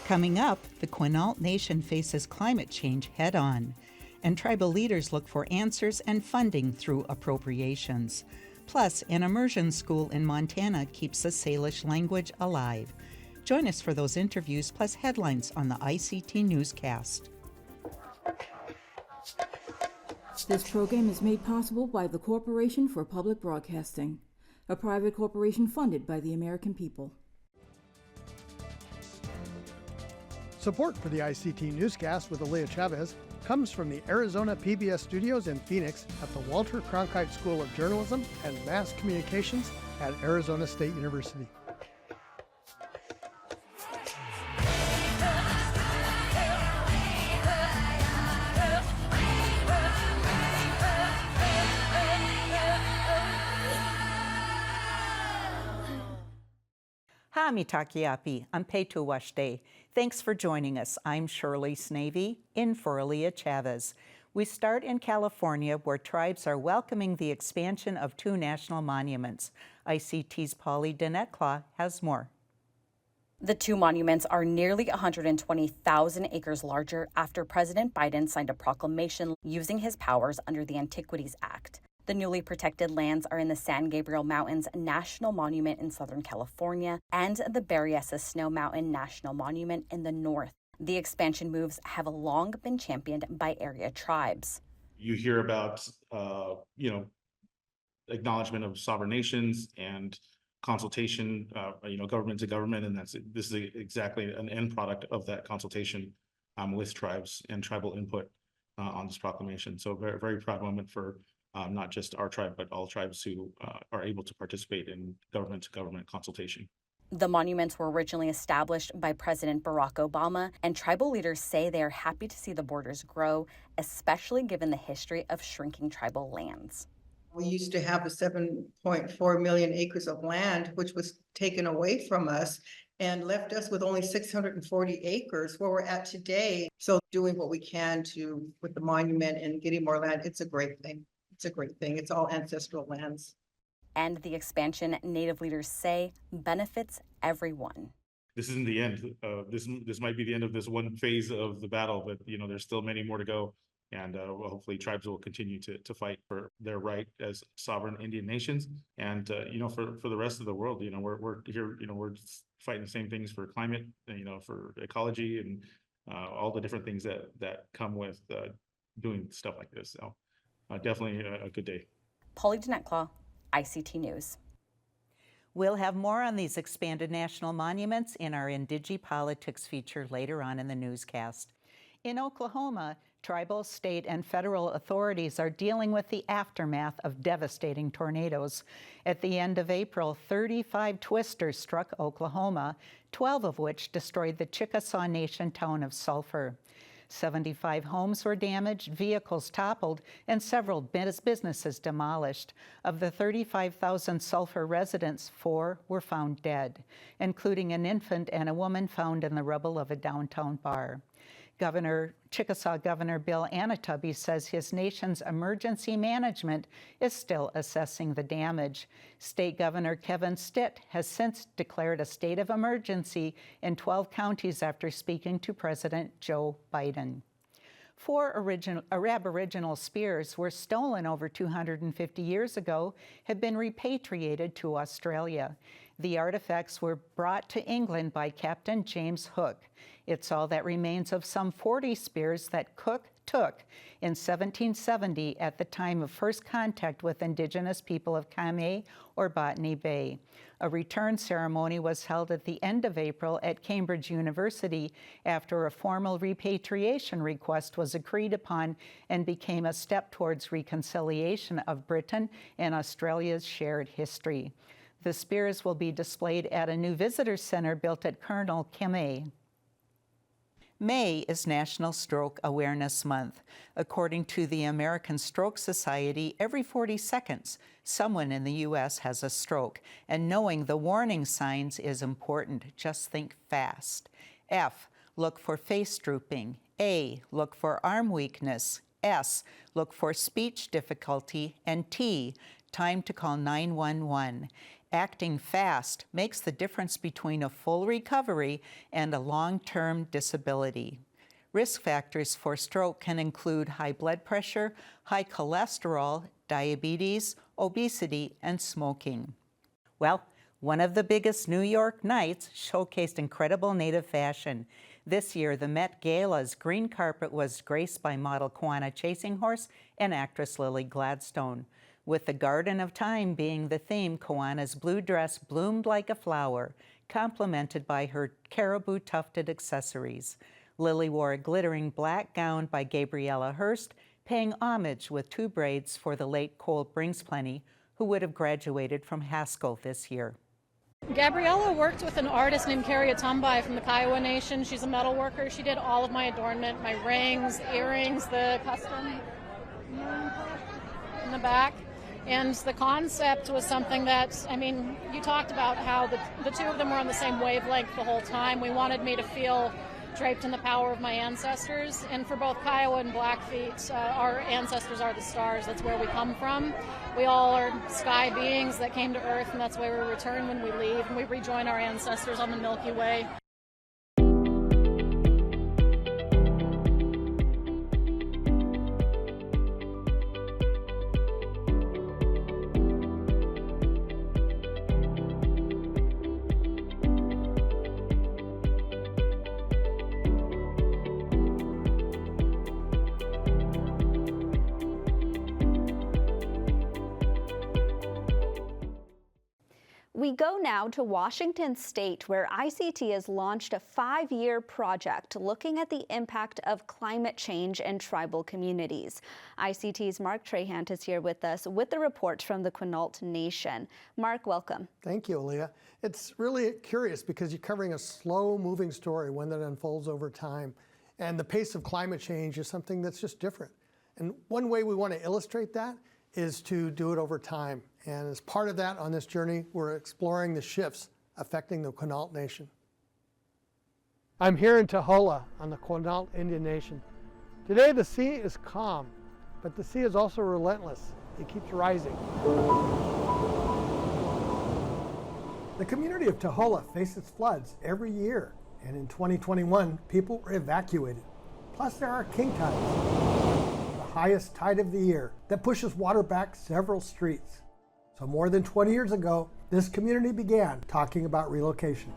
Coming up, the Quinault Nation faces climate change head-on, and tribal leaders look for answers and funding through appropriations. Plus, an immersion school in Montana keeps the Salish language alive. Join us for those interviews plus headlines on the ICT Newscast. This program is made possible by the Corporation for Public Broadcasting, a private corporation funded by the American people. Support for the ICT Newscast with Aaliyah Chavez comes from the Arizona PBS studios in Phoenix at the Walter Cronkite School of Journalism and Mass Communications at Arizona State University. Hamitakiapi, Ampetu Washte. Thanks for joining us. I'm Shirley Snavy, in for Aaliyah Chavez. We start in California, where tribes are welcoming the expansion of 2 national monuments. ICT's Polly Dinette-Claw has more. The 2 monuments are nearly 120,000 acres larger after President Biden signed a proclamation using his powers under the Antiquities Act. The newly protected lands are in the San Gabriel Mountains National Monument in Southern California and the Berryessa Snow Mountain National Monument in the north. The expansion moves have long been championed by area tribes. You hear about, acknowledgement of sovereign nations and consultation, government to government, and this is exactly an end product of that consultation with tribes and tribal input on this proclamation. So very, very proud moment for not just our tribe, but all tribes who are able to participate in government-to-government consultation. The monuments were originally established by President Barack Obama, and tribal leaders say they are happy to see the borders grow, especially given the history of shrinking tribal lands. We used to have the 7.4 million acres of land, which was taken away from us and left us with only 640 acres where we're at today. So doing what we can with the monument and getting more land, it's a great thing. It's a great thing. It's all ancestral lands. And the expansion, Native leaders say, benefits everyone. This isn't the end. This might be the end of this one phase of the battle, but there's still many more to go. And hopefully tribes will continue to fight for their right as sovereign Indian nations. And, for the rest of the world, we're here, we're fighting the same things for climate, for ecology and all the different things that come with doing stuff like this. So definitely a good day. Polly Dinette-Claw, ICT News. We'll have more on these expanded national monuments in our Indigi-Politics feature later on in the newscast. In Oklahoma, tribal, state, and federal authorities are dealing with the aftermath of devastating tornadoes. At the end of April, 35 twisters struck Oklahoma, 12 of which destroyed the Chickasaw Nation town of Sulphur. 75 homes were damaged, vehicles toppled, and several businesses demolished. Of the 35,000 Sulphur residents, 4 were found dead, including an infant and a woman found in the rubble of a downtown bar. Chickasaw Governor Bill Anatubby says his nation's emergency management is still assessing the damage. State Governor Kevin Stitt has since declared a state of emergency in 12 counties after speaking to President Joe Biden. 4 Aboriginal spears were stolen over 250 years ago, have been repatriated to Australia. The artifacts were brought to England by Captain James Hook. It's all that remains of some 40 spears that Cook took in 1770 at the time of first contact with Indigenous people of Kamei or Botany Bay. A return ceremony was held at the end of April at Cambridge University after a formal repatriation request was agreed upon and became a step towards reconciliation of Britain and Australia's shared history. The spears will be displayed at a new visitor center built at Colonel Kamei. May is National Stroke Awareness Month. According to the American Stroke Society, every 40 seconds, someone in the U.S. has a stroke, and knowing the warning signs is important. Just think fast. F, look for face drooping. A, look for arm weakness. S, look for speech difficulty. And T, time to call 911. Acting fast makes the difference between a full recovery and a long-term disability. Risk factors for stroke can include high blood pressure, high cholesterol, diabetes, obesity, and smoking. Well, one of the biggest New York nights showcased incredible Native fashion. This year, the Met Gala's green carpet was graced by model Quinault Chasing Horse and actress Lily Gladstone. With the Garden of Time being the theme, Quinault's blue dress bloomed like a flower, complemented by her caribou tufted accessories. Lily wore a glittering black gown by Gabriella Hearst, paying homage with 2 braids for the late Cole Bringsplenny, who would have graduated from Haskell this year. Gabriella worked with an artist named Carrie Atumbai from the Quinault Nation. She's a metal worker. She did all of my adornment, my rings, earrings, the custom in the back. And the concept was something that, I mean, you talked about how the two of them were on the same wavelength the whole time. We wanted me to feel draped in the power of my ancestors. And for both Kiowa and Blackfeet, our ancestors are the stars. That's where we come from. We all are sky beings that came to Earth, and that's where we return when we leave, and we rejoin our ancestors on the Milky Way. We go now to Washington State, where ICT has launched a 5-year project looking at the impact of climate change in tribal communities. ICT's Mark Trahant is here with us with the report from the Quinault Nation. Mark, welcome. Thank you, Aaliyah. It's really curious because you're covering a slow-moving story, one that unfolds over time. And the pace of climate change is something that's just different. And one way we want to illustrate that is to do it over time. And as part of that, on this journey, we're exploring the shifts affecting the Quinault Nation. I'm here in Taholah on the Quinault Indian Nation. Today the sea is calm, but the sea is also relentless. It keeps rising. The community of Taholah faces floods every year, and in 2021, people were evacuated. Plus there are king tides, the highest tide of the year, that pushes water back several streets. So more than 20 years ago, this community began talking about relocation.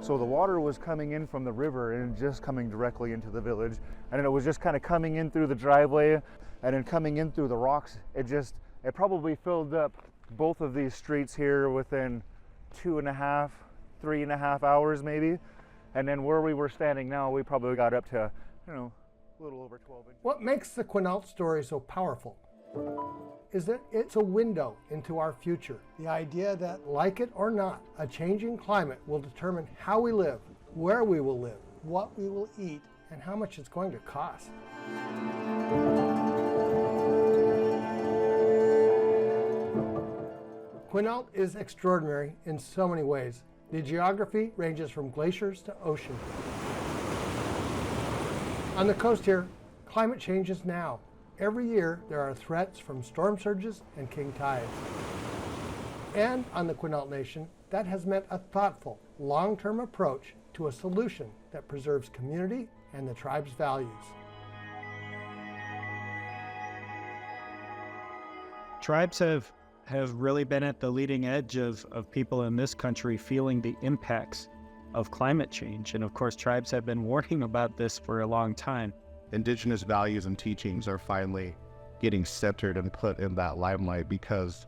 So the water was coming in from the river and just coming directly into the village. And then it was just kind of coming in through the driveway and then coming in through the rocks. It probably filled up both of these streets here within 2.5, 3.5 hours maybe. And then where we were standing now, we probably got up to, a little over 12 inches. What makes the Quinault story so powerful is that it's a window into our future. The idea that, like it or not, a changing climate will determine how we live, where we will live, what we will eat, and how much it's going to cost. Quinault is extraordinary in so many ways. The geography ranges from glaciers to ocean. On the coast here, climate changes now. Every year, there are threats from storm surges and king tides. And on the Quinault Nation, that has meant a thoughtful, long-term approach to a solution that preserves community and the tribe's values. Tribes have really been at the leading edge of people in this country feeling the impacts of climate change. And of course, tribes have been warning about this for a long time. Indigenous values and teachings are finally getting centered and put in that limelight because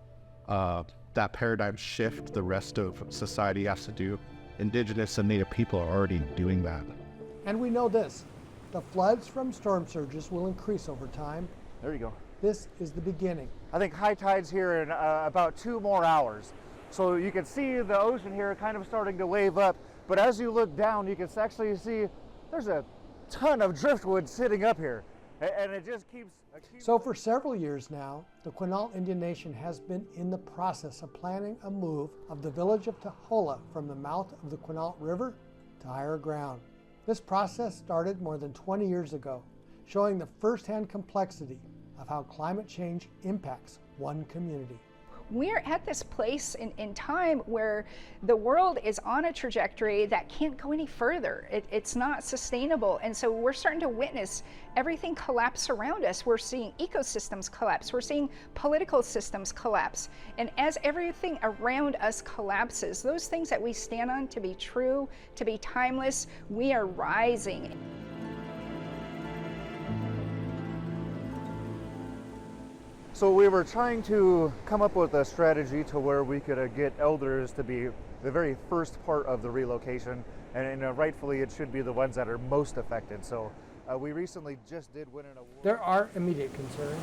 that paradigm shift the rest of society has to do. Indigenous and Native people are already doing that. And we know this, the floods from storm surges will increase over time. There you go. This is the beginning. I think high tide's here in about 2 more hours. So you can see the ocean here kind of starting to wave up, but as you look down, you can actually see there's a ton of driftwood sitting up here, and it just keeps. So for several years now, the Quinault Indian Nation has been in the process of planning a move of the village of Taholah from the mouth of the Quinault River to higher ground. This process started more than 20 years ago, showing the firsthand complexity of how climate change impacts one community. We're at this place in time where the world is on a trajectory that can't go any further. It's not sustainable. And so we're starting to witness everything collapse around us. We're seeing ecosystems collapse. We're seeing political systems collapse. And as everything around us collapses, those things that we stand on to be true, to be timeless, we are rising. So we were trying to come up with a strategy to where we could get elders to be the very first part of the relocation, and rightfully it should be the ones that are most affected. So we recently just did win an award. There are immediate concerns.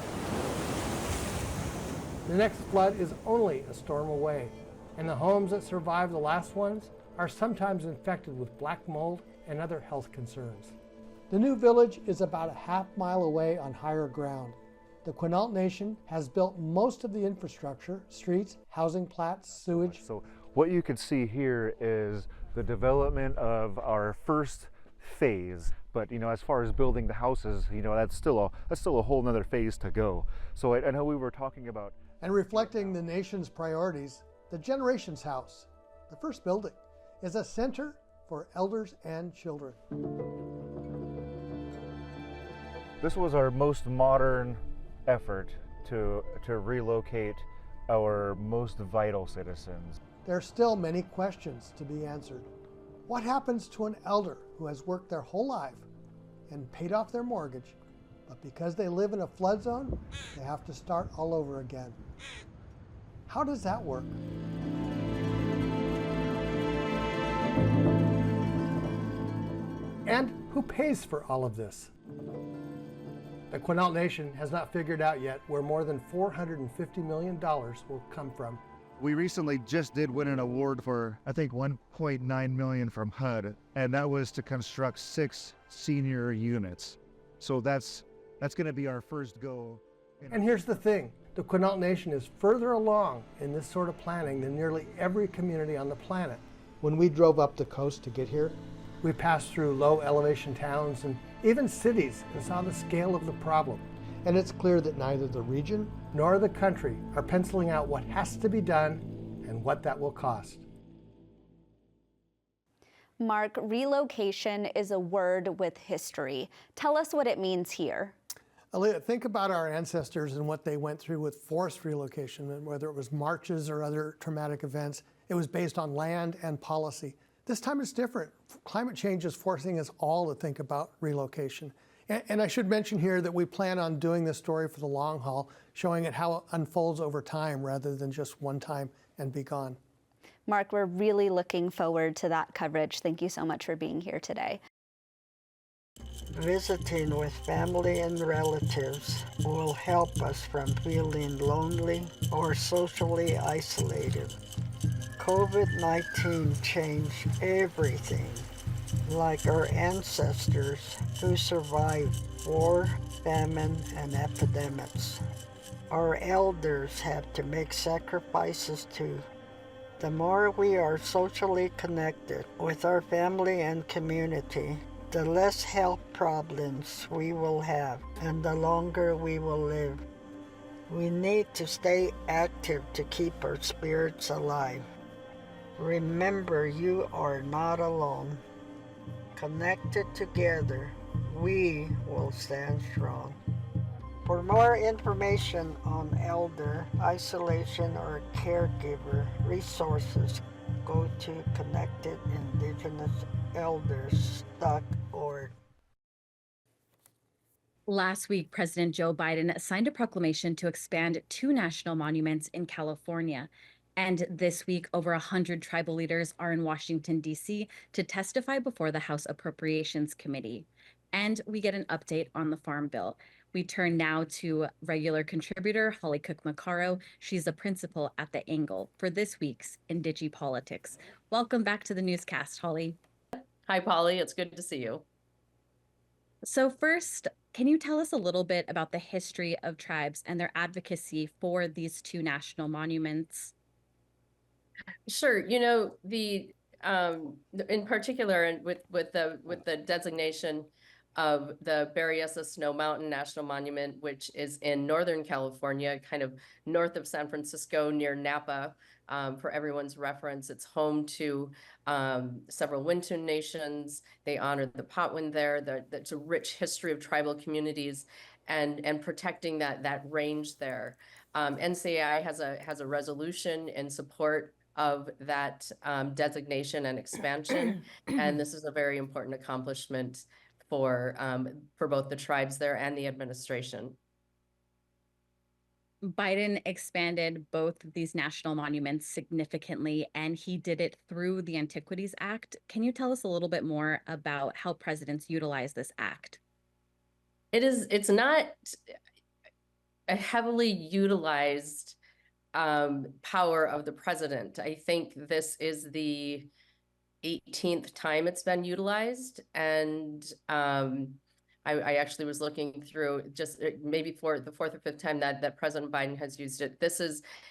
The next flood is only a storm away, and the homes that survive the last ones are sometimes infected with black mold and other health concerns. The new village is about a half-mile away on higher ground. The Quinault Nation has built most of the infrastructure, streets, housing plats, sewage. So what you can see here is the development of our first phase. But as far as building the houses, that's still a whole nother phase to go. So I know we were talking about. And reflecting the nation's priorities, the Generations House, the first building, is a center for elders and children. This was our most modern effort to relocate our most vital citizens. There are still many questions to be answered. What happens to an elder who has worked their whole life and paid off their mortgage, but because they live in a flood zone, they have to start all over again? How does that work? And who pays for all of this? The Quinault Nation has not figured out yet where more than $450 million will come from. We recently just did win an award for, I think, $1.9 million from HUD, and that was to construct 6 senior units. So that's going to be our first go. And here's the thing, the Quinault Nation is further along in this sort of planning than nearly every community on the planet. When we drove up the coast to get here, we passed through low elevation towns and even cities and saw the scale of the problem. And it's clear that neither the region nor the country are penciling out what has to be done and what that will cost. Mark, relocation is a word with history. Tell us what it means here. Aaliyah, think about our ancestors and what they went through with forced relocation, and whether it was marches or other traumatic events. It was based on land and policy. This time it's different. Climate change is forcing us all to think about relocation. And I should mention here that we plan on doing this story for the long haul, showing it how it unfolds over time rather than just one time and be gone. Mark, we're really looking forward to that coverage. Thank you so much for being here today. Visiting with family and relatives will help us from feeling lonely or socially isolated. COVID-19 changed everything, like our ancestors who survived war, famine, and epidemics. Our elders have to make sacrifices too. The more we are socially connected with our family and community, the less health problems we will have and the longer we will live. We need to stay active to keep our spirits alive. Remember, you are not alone. Connected together, we will stand strong. For more information on elder isolation or caregiver resources, go to connectedindigenousElders.org. Last week, President Joe Biden signed a proclamation to expand 2 national monuments in California. And this week, over 100 tribal leaders are in Washington, D.C. to testify before the House Appropriations Committee. And we get an update on the Farm Bill. We turn now to regular contributor Holly Cook-Macaro. She's a principal at The Angle for this week's Indigi Politics. Welcome back to the newscast, Holly. Hi, Polly. It's good to see you. So first, can you tell us a little bit about the history of tribes and their advocacy for these 2 national monuments? Sure. You know, in particular, and with the designation of the Berryessa Snow Mountain National Monument, which is in Northern California, kind of north of San Francisco near Napa. For everyone's reference, it's home to several Quinault nations. They honor the Patwin there. That's a rich history of tribal communities and protecting that range there. NCAI has a resolution in support of that designation and expansion, and this is a very important accomplishment for both the tribes there and the administration. Biden expanded both of these national monuments significantly, and he did it through the Antiquities Act. Can you tell us a little bit more about how presidents utilize this act? It's not a heavily utilized power of the president. I think this is the 18th time it's been utilized, and I actually was looking through just maybe for the fourth or fifth time that President Biden has used it.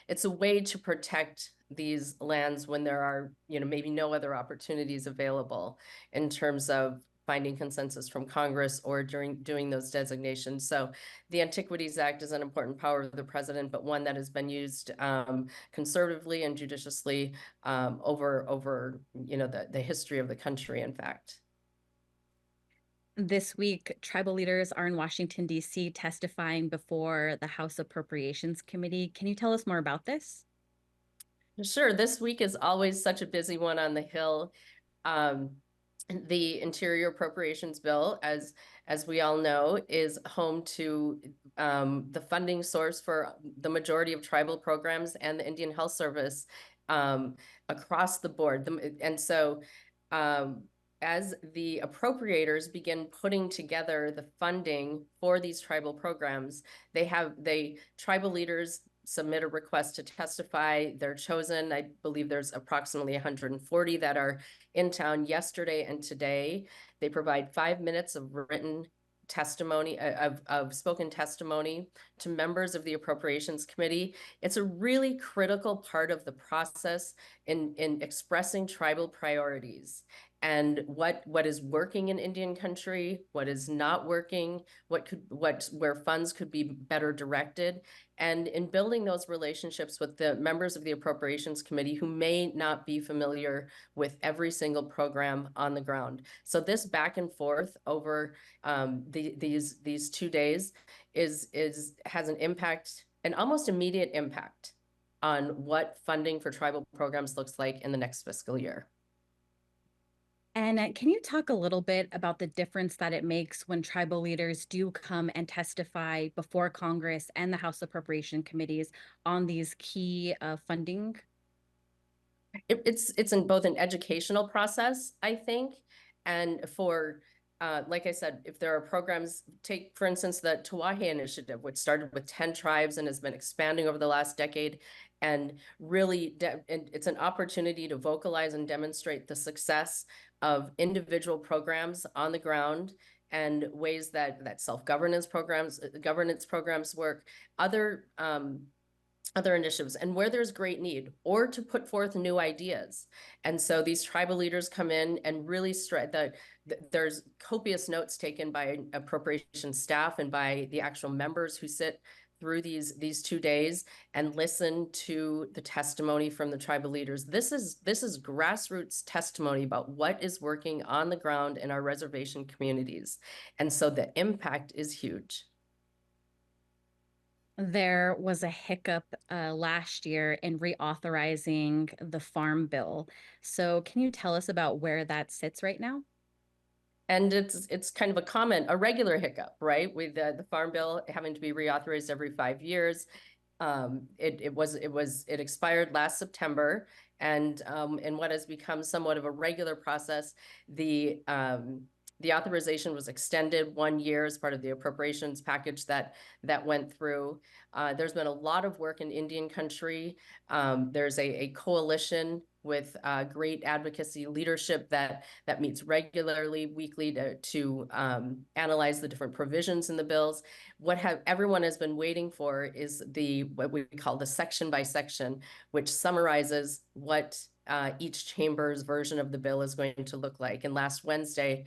It's a way to protect these lands when there are, maybe no other opportunities available in terms of finding consensus from Congress or doing those designations. So the Antiquities Act is an important power of the president, but one that has been used conservatively and judiciously over the history of the country, in fact. This week, tribal leaders are in Washington, D.C. testifying before the House Appropriations Committee. Can you tell us more about this? Sure. This week is always such a busy one on the Hill. The Interior Appropriations Bill, as we all know, is home to the funding source for the majority of tribal programs and the Indian Health Service across the board. And so as the appropriators begin putting together the funding for these tribal programs, tribal leaders submit a request to testify. They're chosen. I believe there's approximately 140 that are in town yesterday and today. They provide 5 minutes of written testimony, of spoken testimony to members of the Appropriations Committee. It's a really critical part of the process in expressing tribal priorities and what is working in Indian country, what is not working, where funds could be better directed, and in building those relationships with the members of the Appropriations Committee who may not be familiar with every single program on the ground. So this back and forth over these 2 days has an impact, an almost immediate impact on what funding for tribal programs looks like in the next fiscal year. And can you talk a little bit about the difference that it makes when tribal leaders do come and testify before Congress and the House Appropriation Committees on these key funding? It's in both an educational process, I think, and for like I said, if there are programs, take for instance the Tawahe Initiative, which started with 10 tribes and has been expanding over the last decade, and really it's an opportunity to vocalize and demonstrate the success of individual programs on the ground and ways that self-governance governance programs work, other initiatives, and where there's great need, or to put forth new ideas. And so these tribal leaders come in and really there's copious notes taken by appropriations staff and by the actual members who sit through these 2 days and listen to the testimony from the tribal leaders. This is grassroots testimony about what is working on the ground in our reservation communities. And so the impact is huge. There was a hiccup last year in reauthorizing the Farm Bill. So can you tell us about where that sits right now? And it's kind of a regular hiccup, right? With the Farm Bill having to be reauthorized every 5 years. It expired last September, and in what has become somewhat of a regular process, the authorization was extended 1 year as part of the appropriations package that went through. There's been a lot of work in Indian country. There's a coalition with great advocacy leadership that meets regularly, weekly, to analyze the different provisions in the bills. Everyone has been waiting for is what we call the section by section, which summarizes what each chamber's version of the bill is going to look like. And last Wednesday,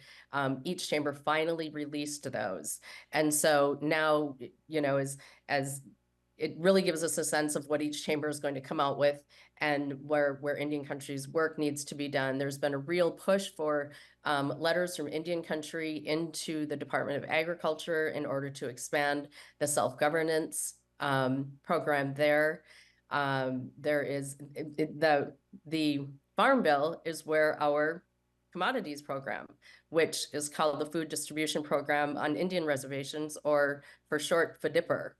each chamber finally released those. And so now, as it really gives us a sense of what each chamber is going to come out with and where Indian Country's work needs to be done. There's been a real push for letters from Indian Country into the Department of Agriculture in order to expand the self-governance program there. There is the Farm Bill is where our commodities program, which is called the Food Distribution Program on Indian Reservations, or for short, FDIPR.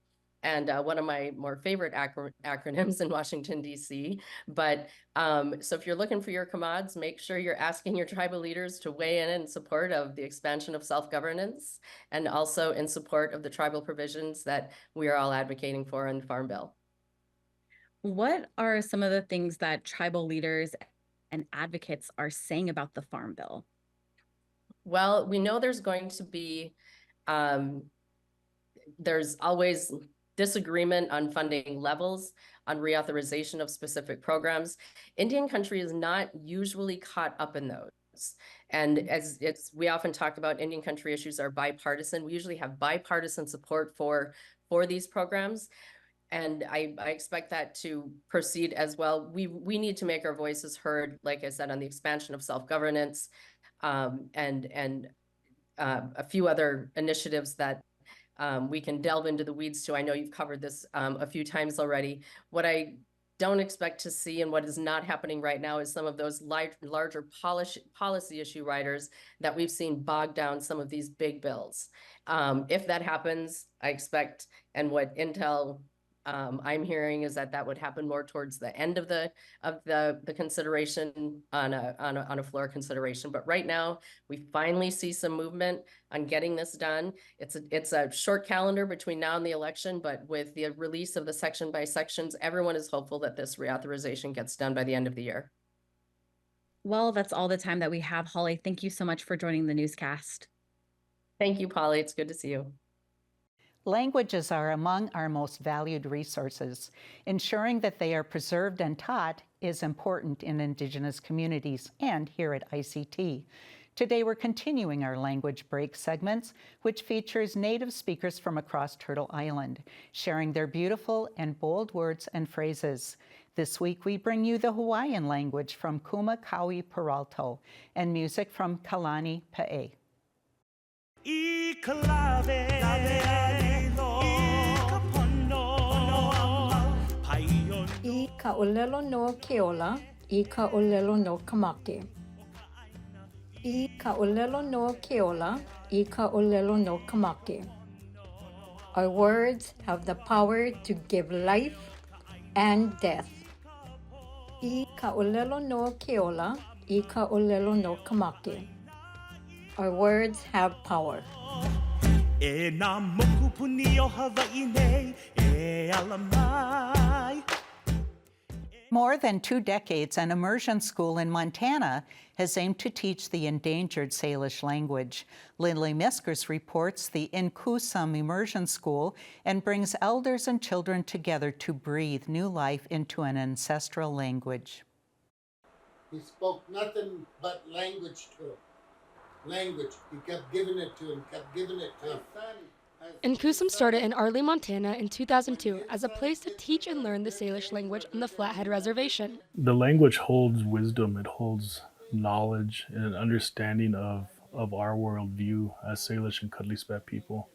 And one of my more favorite acronyms in Washington, D.C. But so if you're looking for your commods, make sure you're asking your tribal leaders to weigh in support of the expansion of self-governance and also in support of the tribal provisions that we are all advocating for in the Farm Bill. What are some of the things that tribal leaders and advocates are saying about the Farm Bill? Well, we know there's going to be, there's always disagreement on funding levels, on reauthorization of specific programs. Indian Country is not usually caught up in those. And as we often talk about, Indian Country issues are bipartisan. We usually have bipartisan support for these programs. And I expect that to proceed as well. We need to make our voices heard, like I said, on the expansion of self-governance and a few other initiatives that we can delve into the weeds to. I know you've covered this a few times already. What I don't expect to see and what is not happening right now is some of those larger policy issue riders that we've seen bog down some of these big bills. If that happens, I expect, and what intel I'm hearing is that would happen more towards the end of the consideration on a floor consideration. But right now, we finally see some movement on getting this done. It's a short calendar between now and the election, but with the release of the section by sections, everyone is hopeful that this reauthorization gets done by the end of the year. Well, that's all the time that we have. Holly, thank you so much for joining the newscast. Thank you, Polly. It's good to see you. Languages are among our most valued resources. Ensuring that they are preserved and taught is important in Indigenous communities and here at ICT. Today, we're continuing our language break segments, which features Native speakers from across Turtle Island, sharing their beautiful and bold words and phrases. This week, we bring you the Hawaiian language from Kuma Kaui Peralto and music from Kalani Pa'e. I ka'olelo no keola, I ka'olelo no kamake. I ka'olelo no keola, I ka'olelo no kamake. Our words have the power to give life and death. I ka'olelo no keola, I ka'olelo no kamake. Our words have power. More than 2 decades, an immersion school in Montana has aimed to teach the endangered Salish language. Lindley Miskers reports the Inkusum Immersion School and brings elders and children together to breathe new life into an ancestral language. He spoke nothing but language to him. Language. He kept giving it to him, kept giving it to him. Inkusum started in Arley, Montana in 2002 as a place to teach and learn the Salish language on the Flathead Reservation. The language holds wisdom, it holds knowledge and an understanding of our worldview as Salish and Kudlispat people.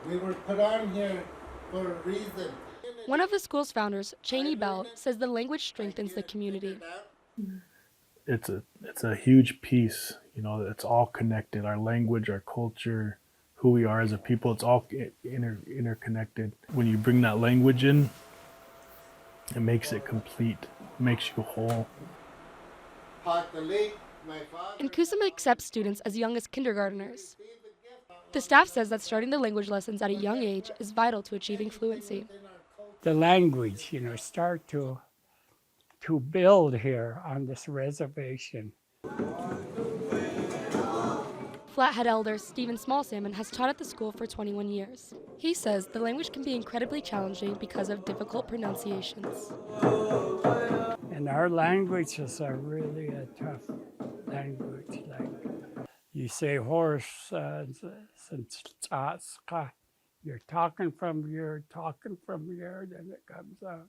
We were put on here for a reason. One of the school's founders, Cheney Bell, says the language strengthens the community. It's a huge piece, it's all connected. Our language, our culture, who we are as a people, it's all interconnected. When you bring that language in, it makes it complete, it makes you whole. Inkusum accepts students as young as kindergartners. The staff says that starting the language lessons at a young age is vital to achieving fluency. The language, start to build here on this reservation. Flathead elder Stephen Smallsalmon has taught at the school for 21 years. He says the language can be incredibly challenging because of difficult pronunciations. And our languages are really a tough language. Like you say horse, you're talking from here, then it comes out.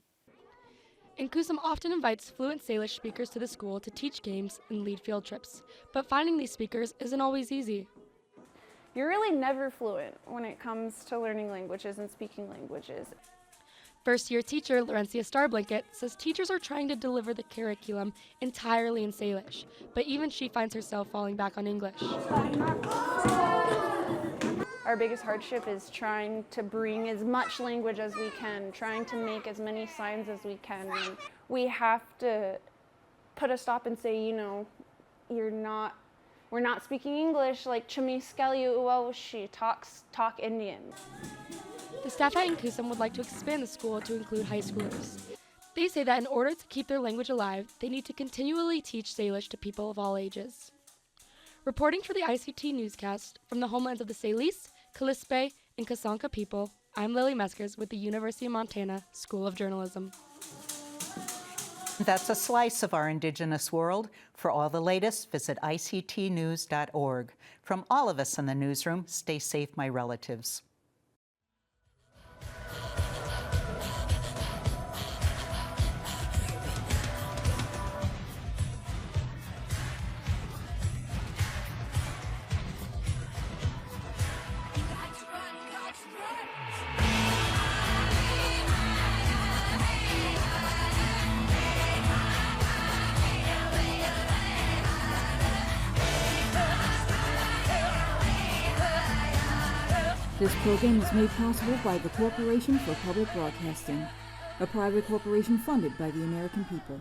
Nkusum often invites fluent Salish speakers to the school to teach games and lead field trips, but finding these speakers isn't always easy. You're really never fluent when it comes to learning languages and speaking languages. First-year teacher Laurencia Starblanket says teachers are trying to deliver the curriculum entirely in Salish, but even she finds herself falling back on English. Our biggest hardship is trying to bring as much language as we can, trying to make as many signs as we can. And we have to put a stop and say, you know, we're not speaking English like Chamiskeli Uwashi talk Indian. The staff at Nkusum would like to expand the school to include high schoolers. They say that in order to keep their language alive, they need to continually teach Salish to people of all ages. Reporting for the ICT Newscast from the homelands of the Salish, Kalispé, and Kasanka people, I'm Lily Meskers with the University of Montana School of Journalism. That's a slice of our Indigenous world. For all the latest, visit ictnews.org. From all of us in the newsroom, stay safe, my relatives. This program is made possible by the Corporation for Public Broadcasting, a private corporation funded by the American people.